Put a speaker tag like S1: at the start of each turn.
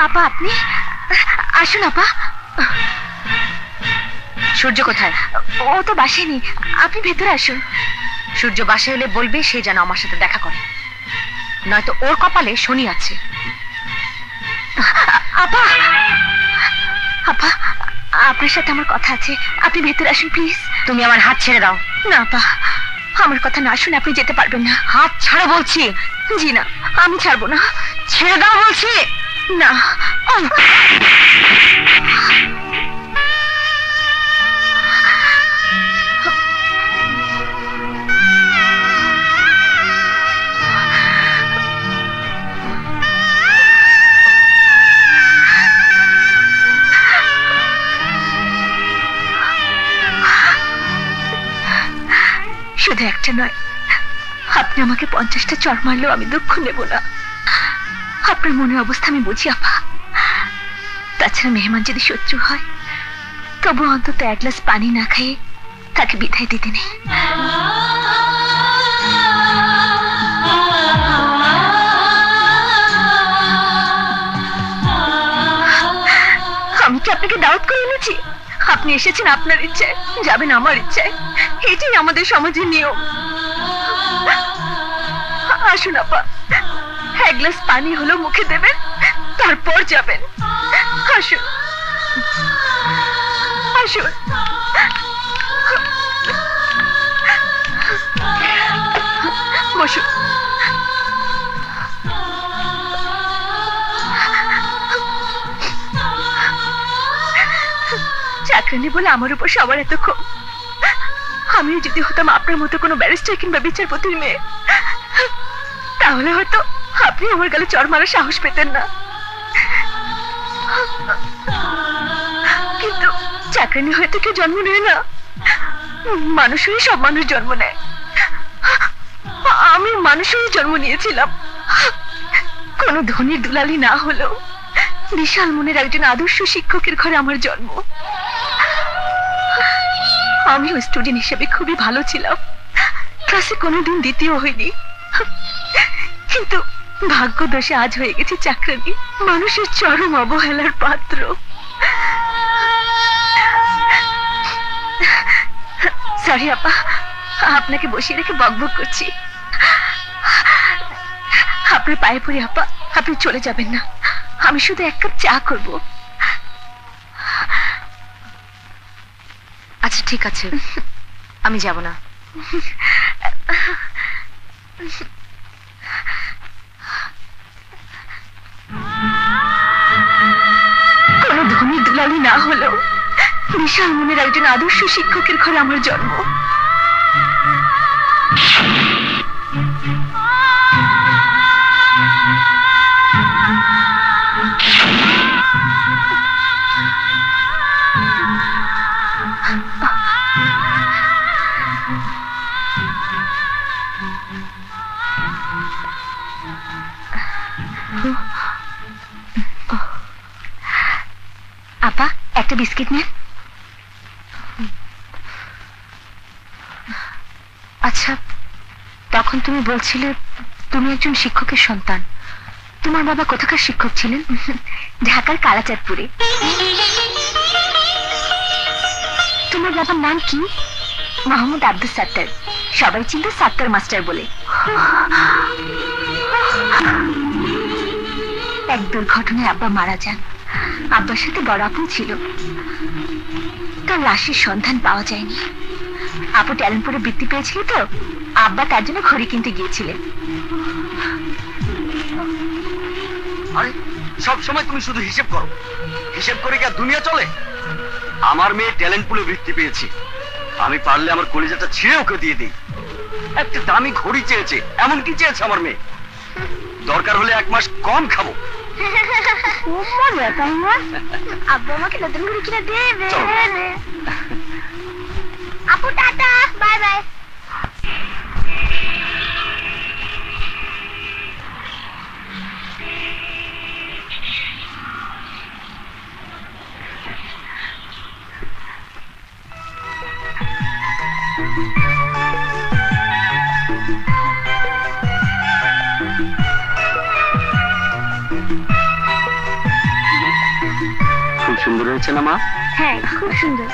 S1: আপা আপনি আসুন আপা।
S2: সূর্য কোথায়?
S1: ও তো বাসেনি, আপনি ভেতরে আসুন।
S2: সূর্য বাসে এলে বলবে সে যেন আমার সাথে দেখা করে, নয়তো ওর কপালে শনি আছে।
S1: আপা আপা আপনার সাথে আমার কথা আছে, আপনি ভেতরে আসুন প্লিজ।
S2: তুমি আমার হাত ছেড়ে দাও।
S1: না আপা, আমার কথা না শুনে আপনি যেতে পারবেন না।
S2: হাত ছাড়ো বলছি।
S1: জি না, আমি ছাড়বো না।
S2: ছেড়ে দাও বলছি।
S1: না। শুধু একটা নয়, আপনি আমাকে 50টা চর মারলেও আমি দুঃখ নেব না। আপনার মনের অবস্থা আমি বুঝি আপা। তাছাড়া মেহমান যদি শত্রু হয়, তবু অন্তত এক গ্লাস পানি না খাইয়ে তাকে বিদায় দিতে নেই। আমি কি আপনাকে দাওয়াত করে এনেছি? আপনি এসেছেন আপনার ইচ্ছায়, যাবেন আমার ইচ্ছায়। এটাই আমাদের সমাজের নিয়ম। আসুন আপা, এক গ্লাস পানি হলো মুখে দেবেন, তারপর যাবেন। আসুন আসুন। বসুন। চাকরানি বলে আমার উপর সবার এত ক্ষোভ। আমিও যদি হতাম আপনার মতো কোনো ব্যারিস্টার কিংবা বিচারপতির মেয়ে, তাহলে হয়তো আপনি আমার গালে চড় মারার সাহস পেতেন না। কিন্তু চাকরানি হয়তো কেউ জন্ম নেয় না, মানুষই সব মানুষ জন্ম নেয়। আমি মানুষই জন্ম নিয়েছিলাম, কোনো ধনীর দুলালি না হলেও বিশাল মনের একজন আদর্শ শিক্ষকের ঘরে আমার জন্ম। আমিও স্টুডেন্ট হিসেবে খুবই ভালো ছিলাম, ক্লাসে কোনোদিন দ্বিতীয় হইনি। কিন্তু ভাগ্য দোষে আজ হয়ে গেছি চাকরানি, মানুষের চরম অবহেলার পাত্র। সরি আপা, আপনাকে বসিয়ে রেখে বকবক করছি। আপনার পায়ে পড়ি আপা, আপনি চলে যাবেন না। আমি শুধু এক কাপ চা করব।
S2: আচ্ছা ঠিক আছে, আমি যাব না।
S1: কোনো ধনী দুলালি না হলেও বিশাল মনের একজন আদর্শ শিক্ষকের ঘরে আমার জন্ম। আপা একটা বিস্কিট নেন।
S2: আচ্ছা, তখন তুমি বলছিলে তুমি একজন শিক্ষকের সন্তান। তোমার বাবা কোথাকার শিক্ষক ছিলেন?
S1: ঢাকার কালাচাঁদপুরে।
S2: তোমার বাবার নাম কি?
S1: মোহাম্মদ আব্দুল সাত্তার, সবাই চিনত সাত্তার মাস্টার বলে। এক দুর্ঘটনায় আব্বা মারা যান। আব্বার সাথে বড় আপু ছিল, তার লাশের সন্ধান পাওয়া যায়নি। আপু ট্যালেন্টপুরে বৃত্তি পেয়েছিল তো, আব্বা তার জন্য ঘড়ি কিনতে গিয়েছিলেন।
S3: আরে সব সময় তুমি শুধু হিসেব করো, হিসেব করে কি আর দুনিয়া চলে? আমার মেয়ে ট্যালেন্ট পুলে বৃত্তি পেয়েছি, আমি পারলে আমার কলিজাটা ছিঁড়ে ওকে দিয়ে দিই। একটা দামি ঘড়ি চেয়েছে, এমন কি চেয়েছে আমার মেয়ে? দরকার হলে 1 মাস কম খাবো।
S1: আব্বু আমাকে নতুন ঘড়ি কিনে দেবে। আপু টাটা, বাই বাই।
S3: সুন্দর হয়েছে না মা?
S2: হ্যাঁ, খুব সুন্দর।